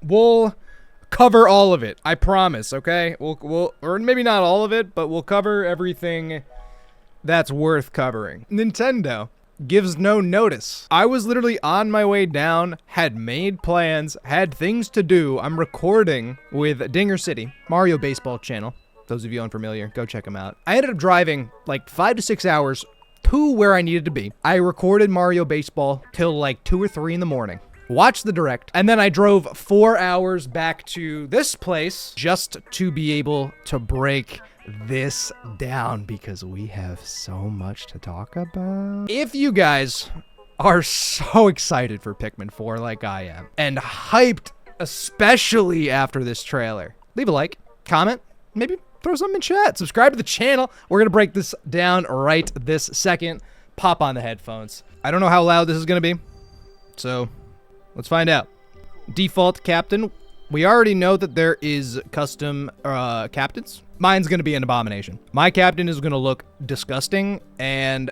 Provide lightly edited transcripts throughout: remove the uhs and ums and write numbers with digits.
We'll cover all of it. I promise, okay? We'll or maybe not all of it, but we'll cover everything that's worth covering. Nintendo gives no notice. I was literally on my way down, had made plans, had things to do. I'm recording with Dinger City, Mario Baseball channel. Those of you unfamiliar, go check them out. I ended up driving like 5 to 6 hours to where I needed to be. I recorded Mario Baseball till like 2 or 3 in the morning. Watched the direct, and then I drove 4 hours back to this place just to be able to break this down because we have so much to talk about. If you guys are so excited for Pikmin 4 like I am, and hyped especially after this trailer, leave a like, comment, maybe throw something in chat, subscribe to the channel. We're gonna break this down right this second. Pop on the headphones. I don't know how loud this is gonna be, so let's find out. Default captain. We already know that there is custom captains. Mine's going to be an abomination. My captain is going to look disgusting, and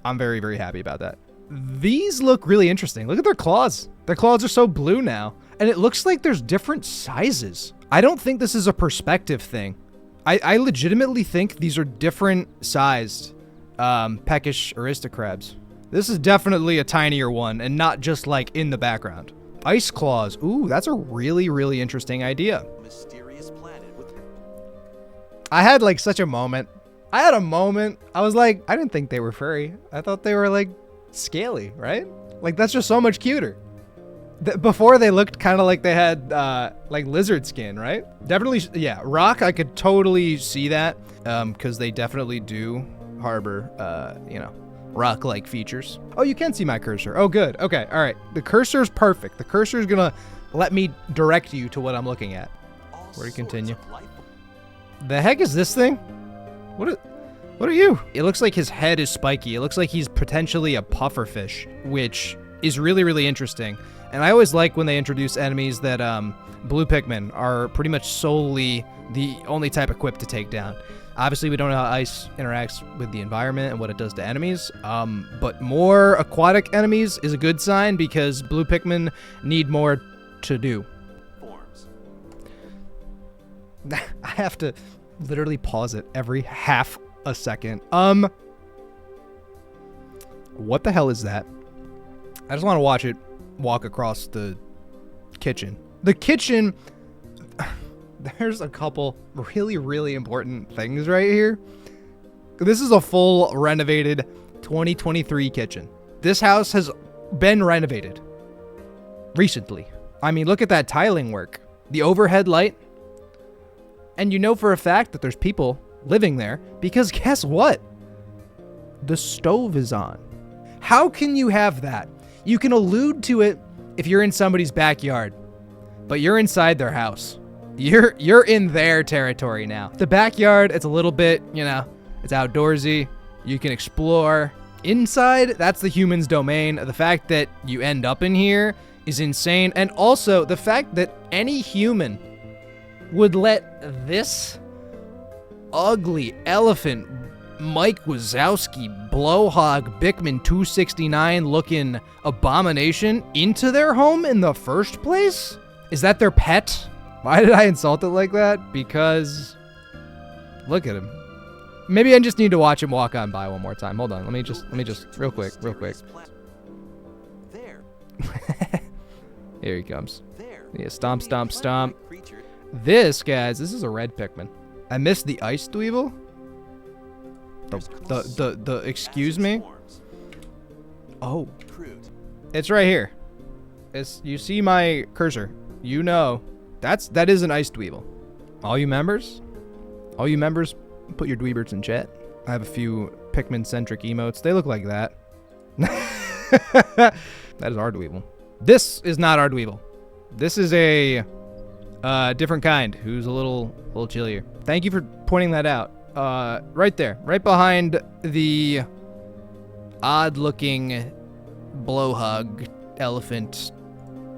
I'm very, very happy about that. These look really interesting. Look at their claws. Their claws are so blue now, and it looks like there's different sizes. I don't think this is a perspective thing. I legitimately think these are different sized peckish aristocrabs. This is definitely a tinier one, and not just like in the background. Ice claws. Ooh, that's a really, really interesting idea. Mysterious planet with... I had like such a moment. I had a moment. I was like, I didn't think they were furry. I thought they were like scaly, right? Like that's just so much cuter. Before they looked kind of like they had like lizard skin, right? Definitely, yeah. Rock, I could totally see that because they definitely do harbor, you know, rock-like features. Oh, you can see my cursor. Oh, good. Okay, all right. The cursor's perfect. The cursor's gonna let me direct you to what I'm looking at. Where to continue? The heck is this thing? What are you? It looks like his head is spiky. It looks like he's potentially a pufferfish, which is really, really interesting. And I always like when they introduce enemies that blue Pikmin are pretty much solely the only type equipped to take down. Obviously, we don't know how ice interacts with the environment and what it does to enemies, but more aquatic enemies is a good sign because blue Pikmin need more to do. Forms. I have to literally pause it every half a second. What the hell is that? I just want to watch it walk across the kitchen. The kitchen... There's a couple really, really important things right here. This is a full renovated 2023 kitchen. This house has been renovated recently. I mean, look at that tiling work. The overhead light. And you know for a fact that there's people living there because guess what? The stove is on. How can you have that? You can allude to it if you're in somebody's backyard, but you're inside their house. You're in their territory now. The backyard, it's a little bit, you know, it's outdoorsy. You can explore. Inside, that's the human's domain. The fact that you end up in here is insane. And also, the fact that any human would let this ugly elephant, Mike Wazowski, blowhog, Pikmin 269 looking abomination into their home in the first place? Is that their pet? Why did I insult it like that? Because look at him. Maybe I just need to watch him walk on by one more time. Hold on. Let me just real quick. There. Here he comes. Yeah, stomp, stomp, stomp. This, guys, this is a red Pikmin. I missed the ice dweeble. The excuse me? Oh. It's right here. You see my cursor. You know. That is an ice dweeble. All you members, put your dweeberts in chat. I have a few Pikmin-centric emotes. They look like that. That is our dweeble. This is not our dweeble. This is a different kind who's a little chillier. Thank you for pointing that out. Right there, right behind the odd-looking blowhog elephant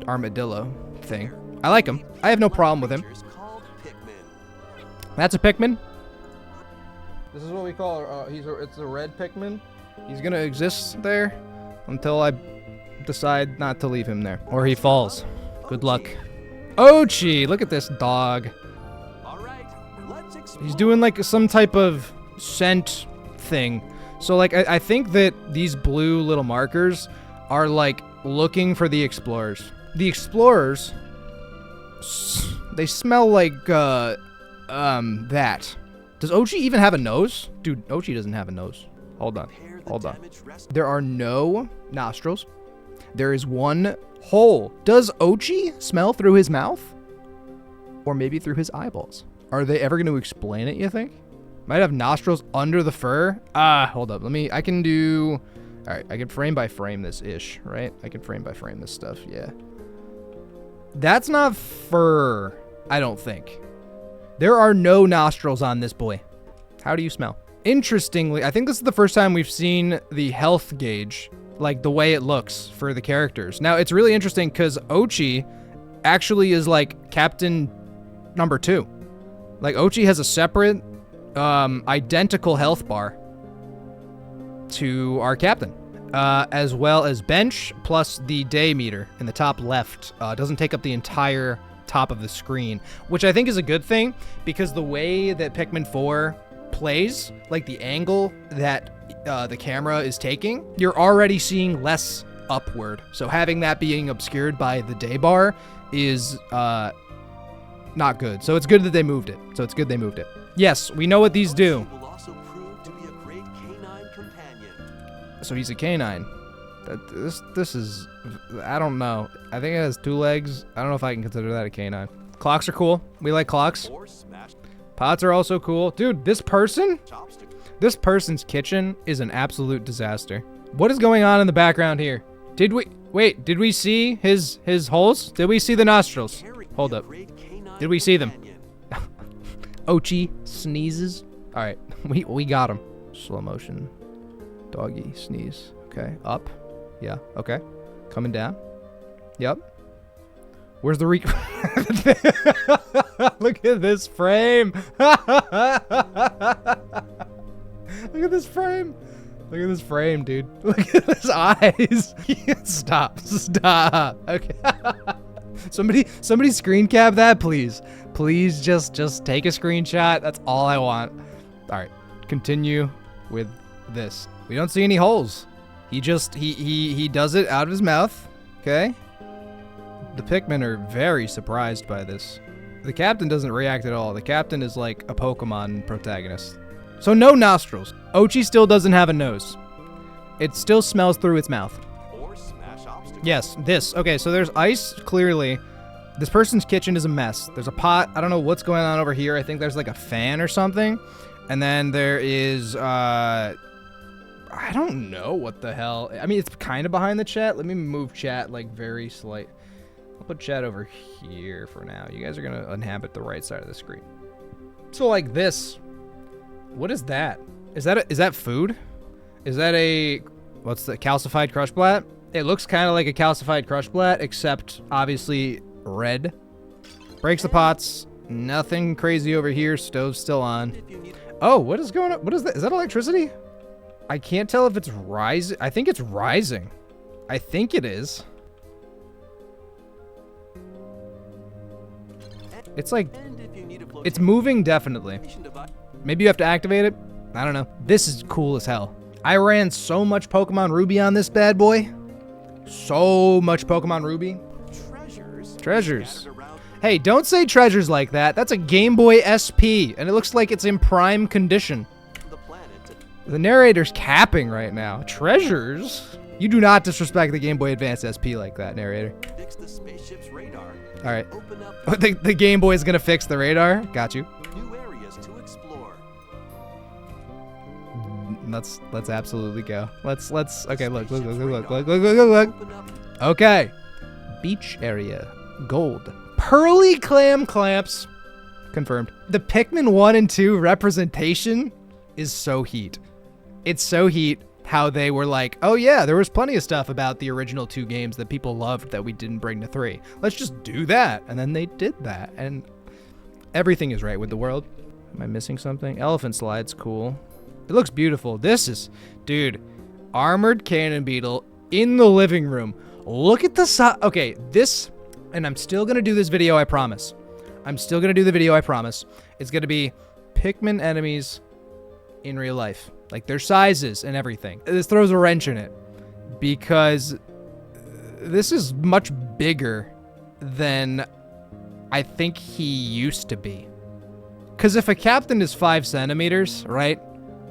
armadillo thing. I like him. I have no problem with him. That's a Pikmin. This is what we call, it's a red Pikmin. He's gonna exist there until I decide not to leave him there. Or he falls. Good luck. Ochi, look at this dog. All right, let's explore. He's doing like some type of scent thing. So like I think that these blue little markers are like looking for the explorers. The explorers, they smell like that. Does Ochi even have a nose? Dude, Ochi doesn't have a nose. Hold on. There are no nostrils. There is one hole. Does Ochi smell through his mouth? Or maybe through his eyeballs? Are they ever going to explain it, you think? Might have nostrils under the fur. Hold up. I can do... All right, I can frame by frame this-ish, right? I can frame by frame this stuff, yeah. That's not fur, I don't think. There are no nostrils on this boy. How do you smell? Interestingly, I think this is the first time we've seen the health gauge, like the way it looks for the characters. Now, it's really interesting because Ochi actually is like Captain number 2. Like Ochi has a separate, identical health bar to our captain, as well as bench plus the day meter in the top left. Doesn't take up the entire top of the screen, which I think is a good thing because the way that Pikmin 4 plays, like the angle that the camera is taking, you're already seeing less upward. So having that being obscured by the day bar is not good. So it's good that they moved it. Yes, we know what these do. Will also prove to be a great canine companion. So he's a canine. This is, I don't know. I think it has 2 legs. I don't know if I can consider that a canine. Clocks are cool. We like clocks. Or smash Pots are also cool. Dude, this person's kitchen is an absolute disaster. What is going on in the background here? Did we see his holes? Did we see the nostrils? Hold up. Did we see them? Ochi sneezes. All right, we got him. Slow motion. Doggy sneeze. Okay, up. Yeah, okay. Coming down. Yep. Where's the Look at this frame. Look at this frame. Look at this frame, dude. Look at his eyes. Stop. Okay. Somebody screen cap that, please. Please just take a screenshot. That's all I want. All right. Continue with this. We don't see any holes. He does it out of his mouth. Okay. The Pikmin are very surprised by this. The captain doesn't react at all. The captain is like a Pokemon protagonist. So no nostrils. Ochi still doesn't have a nose. It still smells through its mouth. or smash obstacles. Yes, this. Okay, so there's ice, clearly. This person's kitchen is a mess. There's a pot. I don't know what's going on over here. I think there's like a fan or something. And then there is, I don't know what the hell. I mean, it's kind of behind the chat. Let me move chat like very slight. I'll put chat over here for now. You guys are going to inhabit the right side of the screen. So like this. What is that? Is that food? Is that a, what's the calcified crush blat? It looks kind of like a calcified crush blat, except obviously red. Breaks the pots. Nothing crazy over here. Stove's still on. Oh, what is going on? What is that? Is that electricity? I can't tell if it's rising. I think it's rising. I think it is. It's like, it's moving definitely. Maybe you have to activate it. I don't know. This is cool as hell. I ran so much Pokemon Ruby on this bad boy. So much Pokemon Ruby. Treasures. Hey, don't say treasures like that. That's a Game Boy SP, and it looks like it's in prime condition. The narrator's capping right now. Treasures? You do not disrespect the Game Boy Advance SP like that, narrator. Fix the spaceship's radar. All right. Open up The Game Boy is gonna fix the radar. Got you. new areas to explore. Let's absolutely go. Let's. Okay, look. Okay. Beach area. Gold. Pearly clam clamps. Confirmed. The Pikmin 1 and 2 representation is so heat. It's so heat how they were like, oh yeah, there was plenty of stuff about the original 2 games that people loved that we didn't bring to 3. Let's just do that. And then they did that. And everything is right with the world. Am I missing something? Elephant slide's cool. It looks beautiful. This is, dude, armored cannon beetle in the living room. Look at the size. Okay, this And I'm still going to do this video, I promise. I'm still going to do the video, I promise. It's going to be Pikmin enemies in real life. Like their sizes and everything. This throws a wrench in it. Because this is much bigger than I think he used to be. Because if a captain is 5 centimeters, right?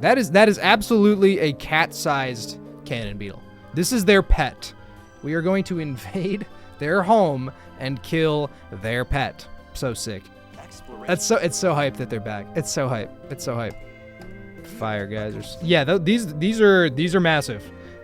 That is absolutely a cat-sized cannon beetle. This is their pet. We are going to invade their home and kill their pet. So sick. It's so hype that they're back. It's so hype. It's so hype. Fire guys. Yeah, these are massive.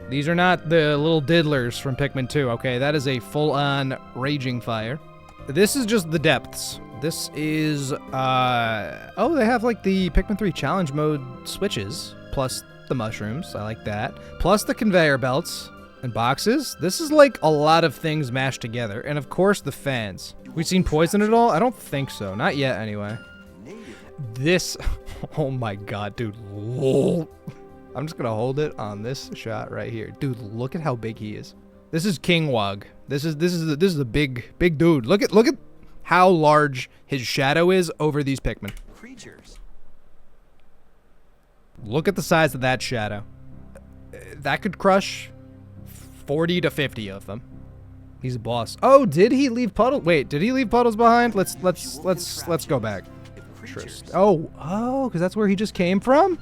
These are not the little diddlers from Pikmin 2, okay? That is a full-on raging fire. This is just the depths. This is, oh, they have like the Pikmin 3 challenge mode switches, plus the mushrooms. I like that. Plus the conveyor belts and boxes. This is like a lot of things mashed together. And of course the fans. We've seen poison at all? I don't think so. Not yet, anyway. This, oh my god, dude. Lol. I'm just gonna hold it on this shot right here. Dude, look at how big he is. This is King Wog. This is a big dude. Look at how large his shadow is over these Pikmin. Creatures. Look at the size of that shadow. That could crush 40 to 50 of them. He's a boss. Oh, did he leave puddles? Wait, did he leave puddles behind? Let's go back. Oh, because that's where he just came from?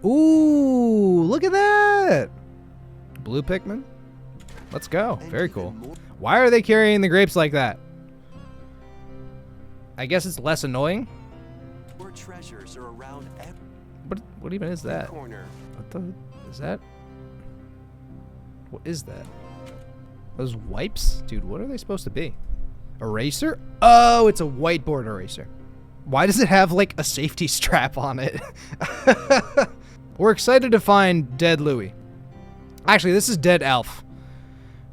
Ooh, look at that. Blue Pikmin. Let's go. Very cool. Why are they carrying the grapes like that? I guess it's less annoying. More treasures are around every What even is that? corner. What the is that? What is that? Those wipes? Dude, what are they supposed to be? Eraser? Oh, it's a whiteboard eraser. Why does it have like a safety strap on it? We're excited to find dead Louie. Actually, this is dead Alf.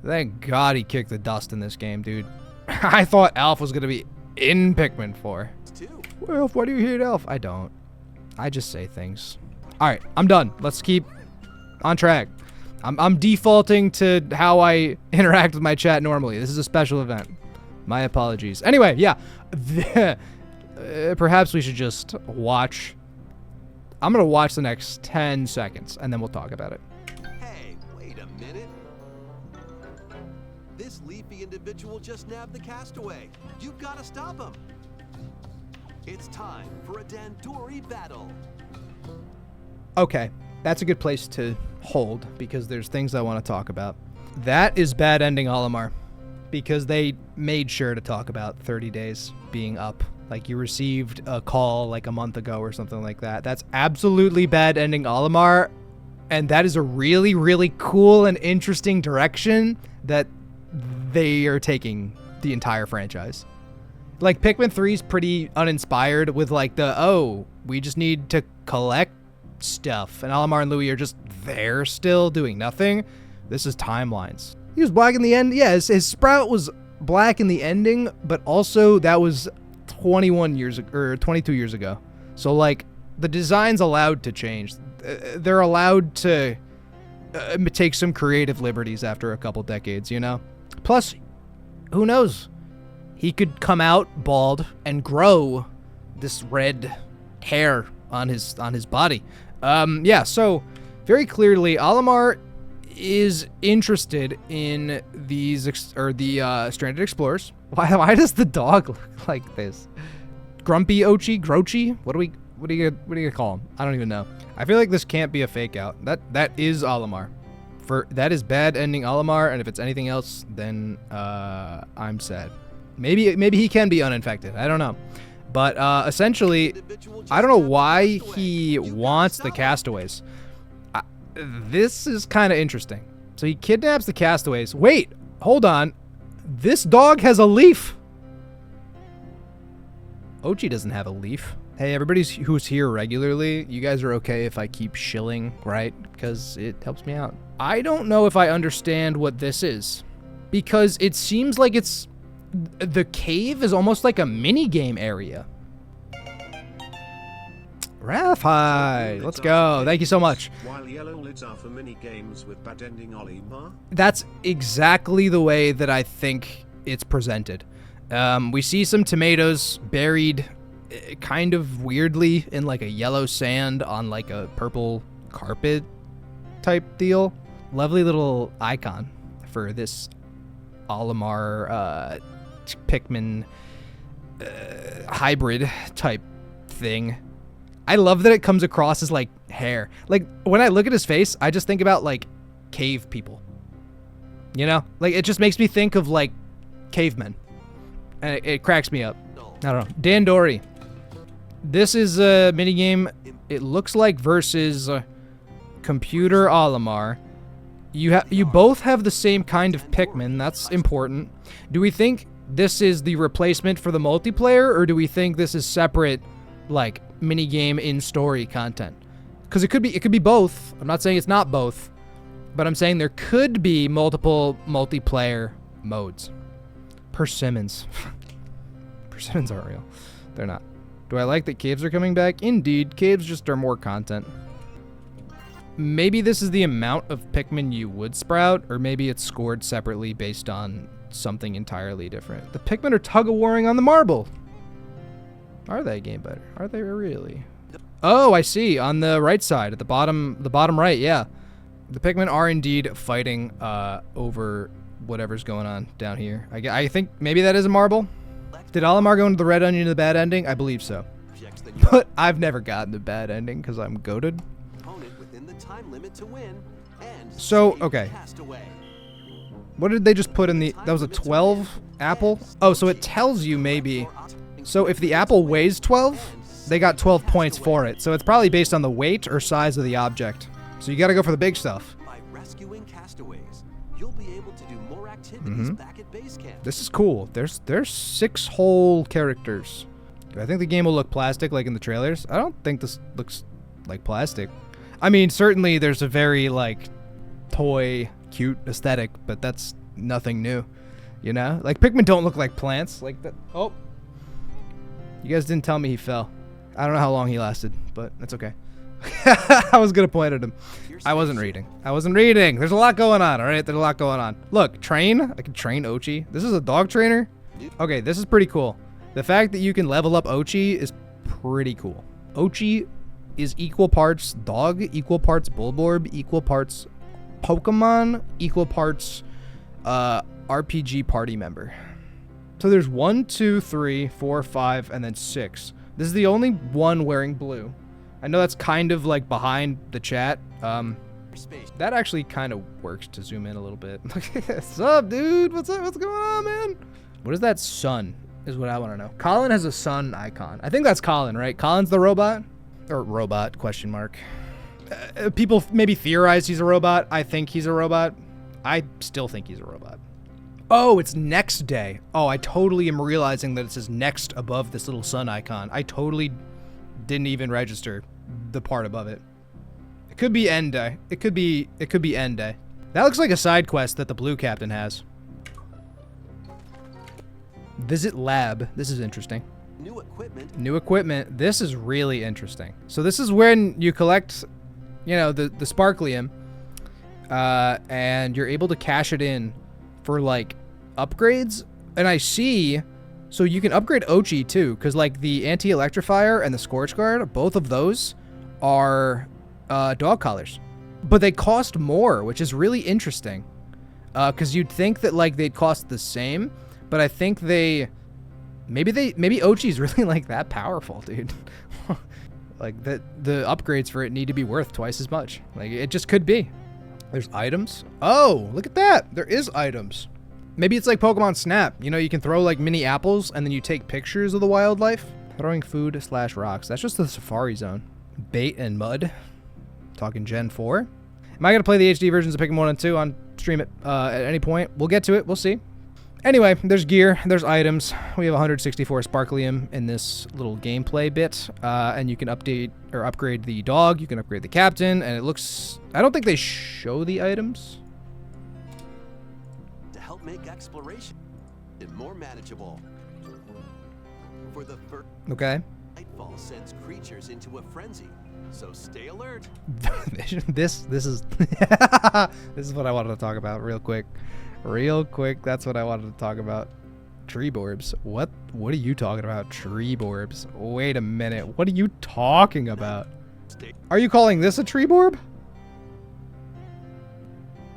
Thank God he kicked the dust in this game, dude. I thought Alf was gonna be in Pikmin 4. Well, why do you hate Alf? I don't. I just say things. All right, I'm done. Let's keep on track. I'm defaulting to how I interact with my chat normally. This is a special event. My apologies. Anyway, yeah. Perhaps we should just watch. I'm gonna watch the next 10 seconds and then we'll talk about it. Hey, wait a minute. This leafy individual just nabbed the castaway. You've got to stop him. It's time for a Dandori battle. Okay, that's a good place to hold because there's things I want to talk about. That is bad ending Olimar because they made sure to talk about 30 days being up. Like you received a call like a month ago or something like that. That's absolutely bad ending Olimar. And that is a really, really cool and interesting direction that they are taking the entire franchise. Like Pikmin 3 is pretty uninspired with like the, oh, we just need to collect stuff. And Olimar and Louie are just there still doing nothing. This is timelines. He was black in the end. Yeah, his sprout was black in the ending, but also that was 21 years or 22 years ago. So like the design's allowed to change. They're allowed to take some creative liberties after a couple decades, you know? Plus, who knows? He could come out bald and grow this red hair on his body. Yeah, so very clearly Olimar is interested in these stranded explorers. Why does the dog look like this? Grumpy Ochi? Grochi? What are you gonna call him? I don't even know. I feel like this can't be a fake out. That is Olimar. That is bad ending Olimar, and if it's anything else, then I'm sad. Maybe he can be uninfected. I don't know. But essentially, I don't know why he wants the castaways. This is kind of interesting. So he kidnaps the castaways. Wait, hold on. This dog has a leaf. Ochi doesn't have a leaf. Hey, everybody who's here regularly, you guys are okay if I keep shilling, right? Because it helps me out. I don't know if I understand what this is. Because it seems like it's... The cave is almost like a mini-game area. Raph, hi. Let's go. Thank you so much. While yellow lids are for mini games with bad ending Olimar. That's exactly the way that I think it's presented. We see some tomatoes buried kind of weirdly in like a yellow sand on like a purple carpet type deal. Lovely little icon for this Olimar Pikmin hybrid type thing. I love that it comes across as like hair. Like when I look at his face, I just think about like cave people. You know, like it just makes me think of like cavemen, and it cracks me up. I don't know. Dandori. This is a minigame. It looks like versus Computer Olimar. You both have the same kind of Pikmin. That's important. Do we think this is the replacement for the multiplayer, or do we think this is separate, like minigame in story content? Because it could be both. I'm not saying it's not both, but I'm saying there could be multiple multiplayer modes. Persimmons. Persimmons aren't real. They're not. Do I like that caves are coming back? Indeed, caves just are more content. Maybe this is the amount of Pikmin you would sprout, or maybe it's scored separately based on something entirely different. The Pikmin are tug-of-warring on the marble. Are they, Game Better? Are they really? Oh, I see. On the right side, at the bottom right, yeah. The Pikmin are indeed fighting over whatever's going on down here. I think maybe that is a marble. Did Olimar go into the red onion to the bad ending? I believe so. But I've never gotten the bad ending because I'm goated. So, okay. What did they just put in the... That was a 12 apple? Oh, so it tells you maybe... So if the apple weighs 12, they got 12 points for it. So it's probably based on the weight or size of the object. So you gotta go for the big stuff. By rescuing castaways, you'll be able to do more activities back at base camp. This is cool. There's 6 whole characters. Do I think the game will look plastic like in the trailers? I don't think this looks like plastic. I mean, certainly there's a very, like, toy, cute aesthetic, but that's nothing new, you know? Like, Pikmin don't look like plants. Like that. Oh. You guys didn't tell me he fell. I don't know how long he lasted, but that's okay. I was going to point at him. I wasn't reading. There's a lot going on, all right? There's a lot going on. Look, train. I can train Ochi. This is a dog trainer. Okay, this is pretty cool. The fact that you can level up Ochi is pretty cool. Ochi is equal parts dog, equal parts Bulborb, equal parts Pokemon, equal parts RPG party member. So there's 1, 2, 3, 4, 5, and then 6. This is the only one wearing blue. I know that's kind of like behind the chat. That actually kind of works to zoom in a little bit. What's up, dude? What's up? What's going on, man? What is that sun? Is what I want to know. Colin has a sun icon. I think that's Colin, right? Colin's the robot? Or robot, question mark. People maybe theorize he's a robot. I think he's a robot. I still think he's a robot. Oh, it's next day. Oh, I totally am realizing that it says next above this little sun icon. I totally didn't even register the part above it. It could be end day. It could be end day. That looks like a side quest that the blue captain has. Visit lab. This is interesting. New equipment. New equipment. This is really interesting. So this is when you collect, you know, the Sparklium, and you're able to cash it in for like upgrades. And I see, so you can upgrade Ochi too, because like the anti-electrifier and the Scorch Guard, both of those are dog collars, but they cost more, which is really interesting. Because you'd think that like they'd cost the same, but I think maybe Ochi's really like that powerful, dude. Like the upgrades for it need to be worth twice as much. Like it just could be. There's items. Oh, look at that. There is items. Maybe it's like Pokemon Snap. You know, you can throw like mini apples and then you take pictures of the wildlife. Throwing food / rocks. That's just the Safari Zone. Bait and mud. Talking Gen 4. Am I going to play the HD versions of Pikmin 1 and 2 on stream at any point? We'll get to it. We'll see. Anyway, there's gear, there's items. We have 164 Sparklium in this little gameplay bit, and you can update or upgrade the dog, you can upgrade the captain, and it looks... I don't think they show the items. To help make exploration more manageable. For the first... Okay. Nightfall sends creatures into a frenzy, so stay alert. this is... this is what I wanted to talk about real quick. Real quick, that's what I wanted to talk about. Tree borbs. What are you talking about? Tree borbs. Wait a minute. What are you talking about? Are you calling this a tree borb?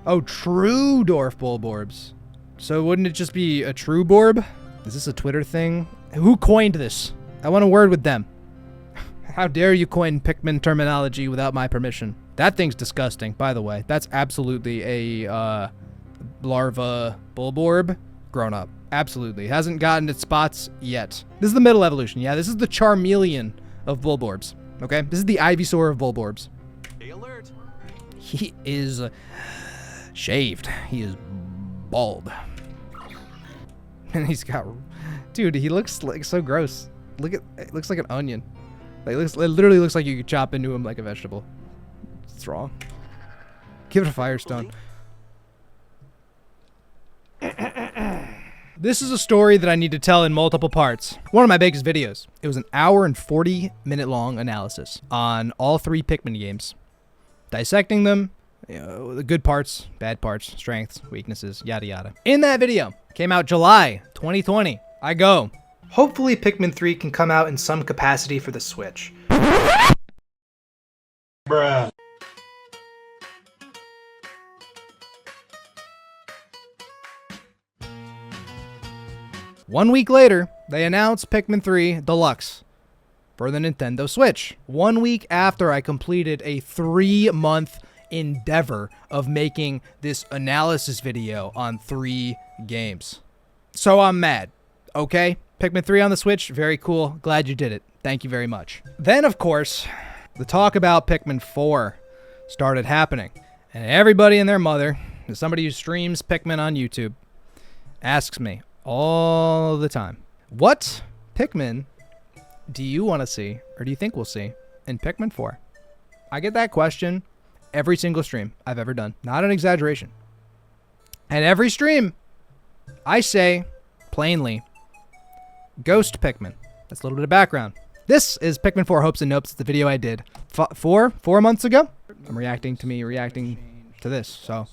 Oh, true dwarf bulborbs. So wouldn't it just be a true borb? Is this a Twitter thing? Who coined this? I want a word with them. How dare you coin Pikmin terminology without my permission? That thing's disgusting, by the way. That's absolutely a larva bulborb grown up. Absolutely. Hasn't gotten its spots yet. This is the middle evolution. Yeah, this is the Charmeleon of bulborbs. Okay? This is the Ivysaur of bulborbs. Stay alert. He is shaved. He is bald. And he's got... Dude, he looks like so gross. Look at... It looks like an onion. Like, it literally looks like you could chop into him like a vegetable. It's wrong. Give it a firestone. This is a story that I need to tell in multiple parts. One of my biggest videos. It was an hour and 40-minute long analysis on all 3 Pikmin games. Dissecting them, you know, the good parts, bad parts, strengths, weaknesses, yada yada. In that video, came out July 2020. I go, hopefully Pikmin 3 can come out in some capacity for the Switch. Bruh. One week later, they announced Pikmin 3 Deluxe for the Nintendo Switch. 1 week after I completed a 3-month endeavor of making this analysis video on 3 games. So I'm mad, okay? Pikmin 3 on the Switch, very cool. Glad you did it. Thank you very much. Then, of course, the talk about Pikmin 4 started happening. And everybody and their mother, somebody who streams Pikmin on YouTube, asks me all the time, what Pikmin do you want to see, or do you think we'll see, in Pikmin 4? I get that question every single stream I've ever done. Not an exaggeration. And every stream, I say, plainly, Ghost Pikmin. That's a little bit of background. This is Pikmin 4 Hopes and Nopes. It's the video I did 4 months ago. I'm reacting to this, so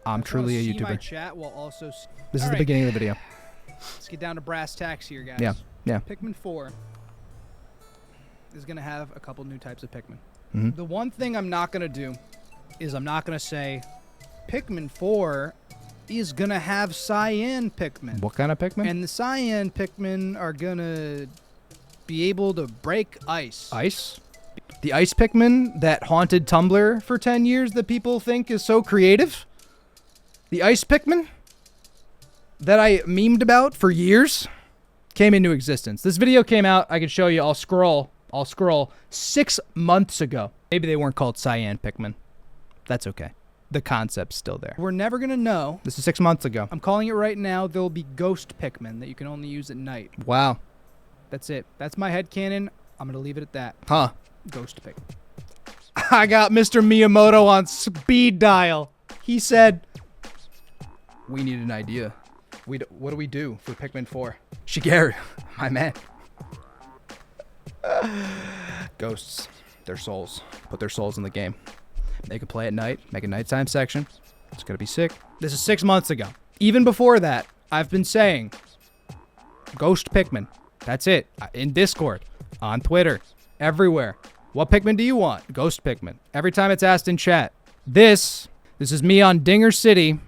I'm truly a YouTuber. My chat will also This is the beginning of the video. Let's get down to brass tacks here, guys. Yeah. Pikmin 4 is going to have a couple new types of Pikmin. Mm-hmm. The one thing I'm not going to do is I'm not going to say Pikmin 4 is going to have cyan Pikmin. What kind of Pikmin? And the cyan Pikmin are going to be able to break ice. Ice? The ice Pikmin that haunted Tumblr for 10 years that people think is so creative? The ice Pikmin that I memed about for years came into existence. This video came out, I can show you, I'll scroll 6 months ago. Maybe they weren't called cyan Pikmin. That's okay. The concept's still there. We're never going to know. This is 6 months ago. I'm calling it right now. There'll be ghost Pikmin that you can only use at night. Wow. That's it. That's my headcanon. I'm going to leave it at that. Huh. Ghost Pikmin. I got Mr. Miyamoto on speed dial. He said, we need an idea. What do we do for Pikmin 4? Shigeru, my man. Ghosts, their souls. Put their souls in the game. Make it play at night. Make a nighttime section. It's gonna be sick. This is 6 months ago. Even before that, I've been saying Ghost Pikmin. That's it. In Discord, on Twitter, everywhere. What Pikmin do you want? Ghost Pikmin. Every time it's asked in chat. This is me on Dinger City,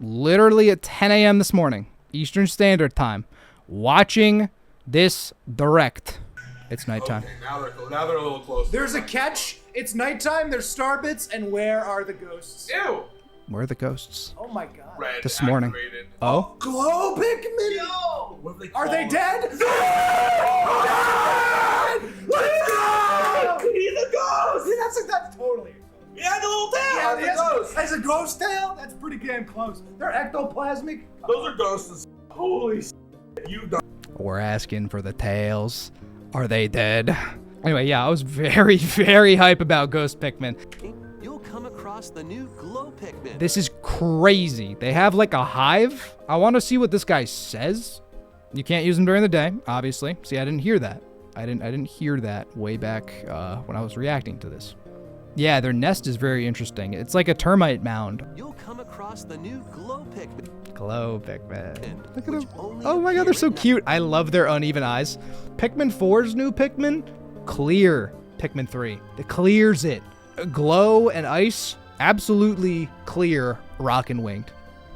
literally at 10 a.m. this morning, Eastern Standard Time, watching this direct. It's nighttime. Okay, now they're a little closer. There's a catch. It's nighttime. There's star bits, and where are the ghosts? Ew! Where are the ghosts? Oh my god. Red This morning. activated. Oh? Glow Pikmin! Yo! What do Are they call dead? them? Let's go! He's a ghost! That's totally. Yeah, the little tail! Yeah, the ghost! That's a ghost tail? That's pretty damn close. They're ectoplasmic. Those are ghosts. Holy s***. You done. We're asking for the tails. Are they dead? Anyway, yeah, I was very, very hype about Ghost Pikmin. You'll come across the new Glow Pikmin. This is crazy. They have like a hive. I want to see what this guy says. You can't use them during the day, obviously. See, I didn't hear that. I didn't hear that way back when I was reacting to this. Yeah, their nest is very interesting. It's like a termite mound. You'll come across the new glow Pikmin. Glow Pikmin. Look at which them. only Oh my god, they're so appear at cute. I love their uneven eyes. Pikmin 4's new Pikmin, clear Pikmin 3. It clears it. Glow and ice, absolutely clear rock and winged.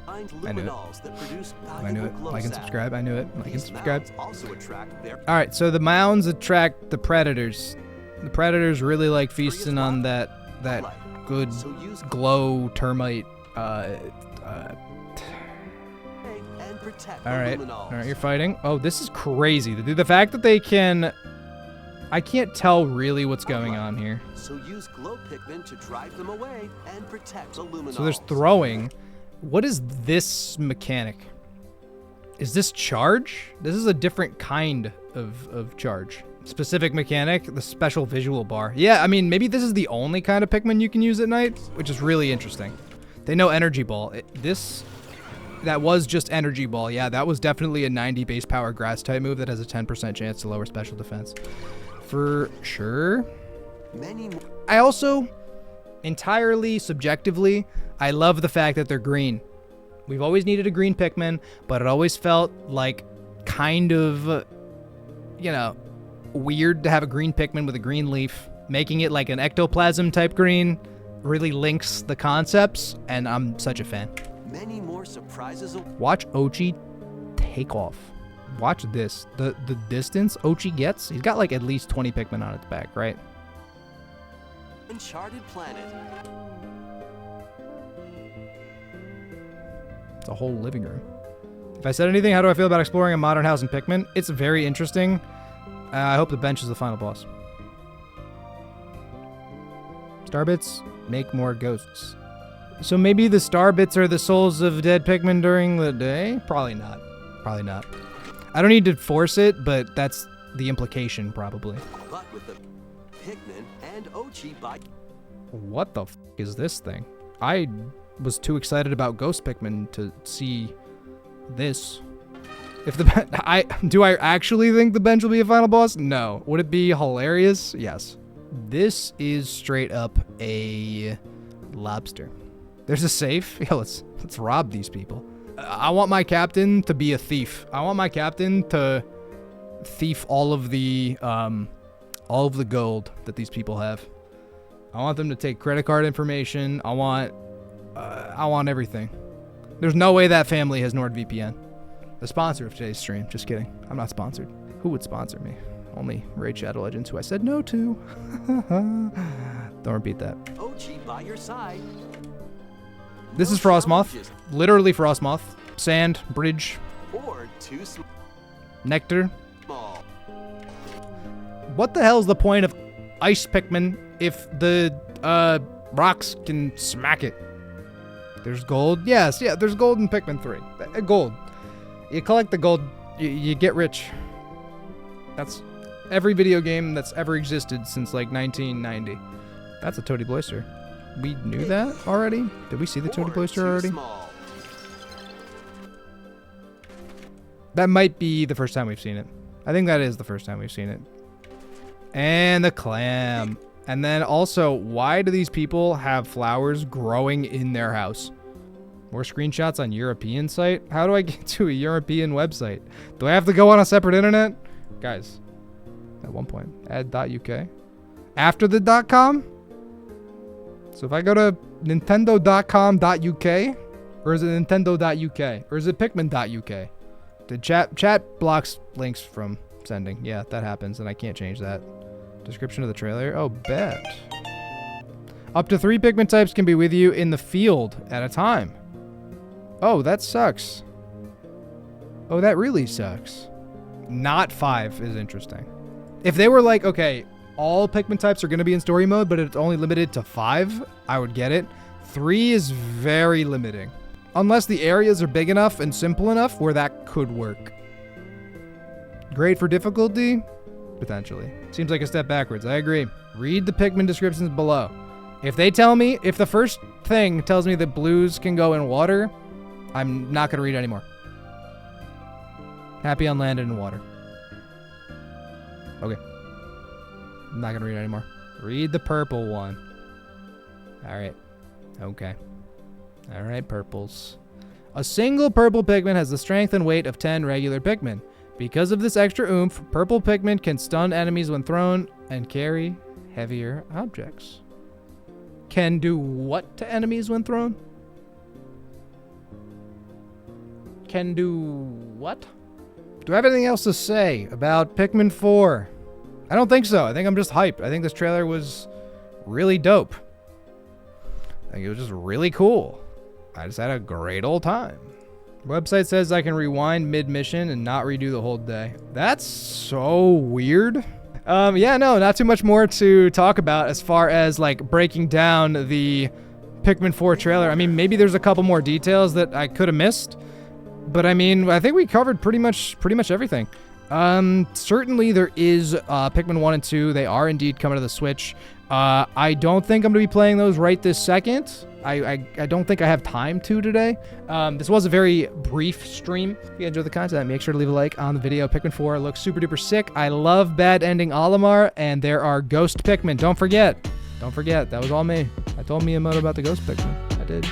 Find I knew it. luminols that produce I knew it. valuable glow Like and sap. subscribe. I knew it. Like and These subscribe. mounds also attract their All right, so the mounds attract the predators. The predators really like feasting on that light. good So use glow termite. and protect All the right, luminols. all right, you're fighting. Oh, this is crazy. The fact that they can, I can't tell really what's going on here. So use glow Pikmin to drive them away and protect the luminols. So there's throwing. What is this mechanic? Is this charge? This is a different kind of charge. Specific mechanic, the special visual bar. Yeah, I mean, maybe this is the only kind of Pikmin you can use at night, which is really interesting. They know Energy Ball. That was just Energy Ball. Yeah, that was definitely a 90 base power grass type move that has a 10% chance to lower special defense. For sure. Many more. I also, entirely subjectively, I love the fact that they're green. We've always needed a green Pikmin, but it always felt like kind of, you know, weird to have a green Pikmin with a green leaf. Making it like an ectoplasm type green really links the concepts, and I'm such a fan. Many more surprises. Watch Ochi take off. Watch this. The distance Ochi gets, he's got like at least 20 Pikmin on its back, right? Uncharted planet. It's a whole living room. If I said anything, how do I feel about exploring a modern house in Pikmin? It's very interesting. I hope the bench is the final boss. Starbits make more ghosts. So maybe the Starbits are the souls of dead Pikmin during the day? Probably not. Probably not. I don't need to force it, but that's the implication, probably. But with the Pikmin and Ochi by What the f is this thing? I was too excited about Ghost Pikmin to see this. If the do I actually think the bench will be a final boss? No. Would it be hilarious? Yes. This is straight up a lobster. There's a safe. Yeah, let's rob these people. I want my captain to be a thief. I want my captain to thief all of the gold that these people have. I want them to take credit card information. I want everything. There's no way that family has NordVPN. The sponsor of today's stream. Just kidding. I'm not sponsored. Who would sponsor me? Only Raid Shadow Legends, who I said no to. Don't repeat that. Ochi by your side. This No is Frostmoth. challenges Literally Frostmoth. Sand, bridge, or too nectar. small. What the hell is the point of Ice Pikmin if the rocks can smack it? There's gold. Yes, yeah, there's gold in Pikmin 3. Gold. You collect the gold, you get rich. That's every video game that's ever existed since like 1990. That's a Toady Bloister. We knew that already? Did we see the Toady Or Bloister too already? small. That might be the first time we've seen it. I think that is the first time we've seen it. And the clam. And then also, why do these people have flowers growing in their house? More screenshots on European site? How do I get to a European website? Do I have to go on a separate internet? Guys, at one point, add .uk. After the .com? So if I go to nintendo.com.uk, or is it nintendo.uk? Or is it pikmin.uk? The chat blocks links from sending. Yeah, that happens, and I can't change that. Description of the trailer. Oh, bet. Up to 3 Pikmin types can be with you in the field at a time. Oh, that sucks. Oh, that really sucks. Not 5 is interesting. If they were like, okay, all Pikmin types are going to be in story mode, but it's only limited to 5, I would get it. 3 is very limiting. Unless the areas are big enough and simple enough where that could work. Great for difficulty? Potentially. Seems like a step backwards. I agree. Read the Pikmin descriptions below. If they tell me, if the first thing tells me that blues can go in water, I'm not going to read anymore. Happy on land and in water. Okay. I'm not going to read anymore. Read the purple one. All right. Okay. All right, purples. A single purple Pikmin has the strength and weight of 10 regular Pikmin. Because of this extra oomph, purple Pikmin can stun enemies when thrown and carry heavier objects. Can do what to enemies when thrown? Can do what? Do I have anything else to say about Pikmin 4? I don't think so. I think I'm just hyped. I think this trailer was really dope. I think it was just really cool. I just had a great old time. Website says I can rewind mid-mission and not redo the whole day. That's so weird. Yeah, no, not too much more to talk about as far as like breaking down the Pikmin 4 trailer. I mean, maybe there's a couple more details that I could have missed, but I mean, I think we covered pretty much everything. Certainly there is Pikmin 1 and 2. They are indeed coming to the Switch. I don't think I'm going to be playing those right this second. I don't think I have time to today. This was a very brief stream. If you enjoyed the content, make sure to leave a like on the video. Pikmin 4 looks super duper sick. I love bad ending Olimar, and there are ghost Pikmin. Don't forget. That was all me. I told Miyamoto about the ghost Pikmin. I did.